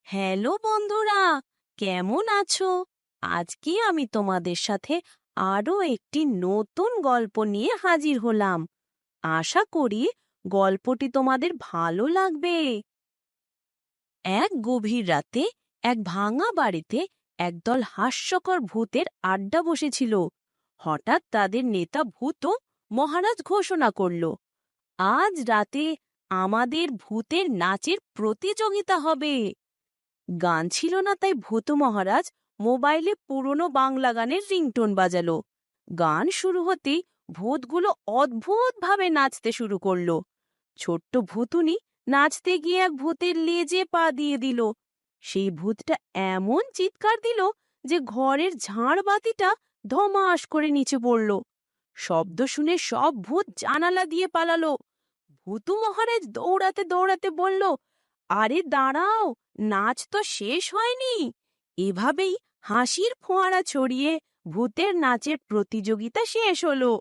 Hello বন্ধুরা, কেমন আছো? আজকে আমি তোমাদের সাথে আরো একটি নতুন গল্প নিয়ে হাজির হলাম। আশা করি গল্পটি তোমাদের ভালো লাগবে। এক গভীর রাতে এক ভাঙা বাড়িতে একদল হাস্যকর ভূতের আড্ডা বসেছিল। হঠাৎ তাদের নেতা ভূত মহারাজ ঘোষণা করল, আজ রাতে আমাদের ভূতের নাচের প্রতিযোগিতা হবে। গান ছিল না, তাই ভূত মহারাজ মোবাইলে পুরনো বাংলা গানের রিংটোন বাজালো। গান শুরু হতেই ভূতগুলো অদ্ভুতভাবে নাচতে শুরু করলো। ছোট্ট ভূতুনি নাচতে গিয়ে এক ভূতের লেজে পা দিয়ে দিল। সেই ভূতটা এমন চিৎকার দিল যে ঘরের ঝাড়বাতিটা ধমাস করে নিচে পড়ল। শব্দ শুনে সব ভূত জানালা দিয়ে পালালো। ভূতু মহারাজ দৌড়াতে দৌড়াতে বলল, আরে দাঁড়াও, নাচ তো শেষ হয়নি। এভাবেই হাসির ফোঁয়ারা ছড়িয়ে ভূতের নাচের প্রতিযোগিতা শেষ হলো।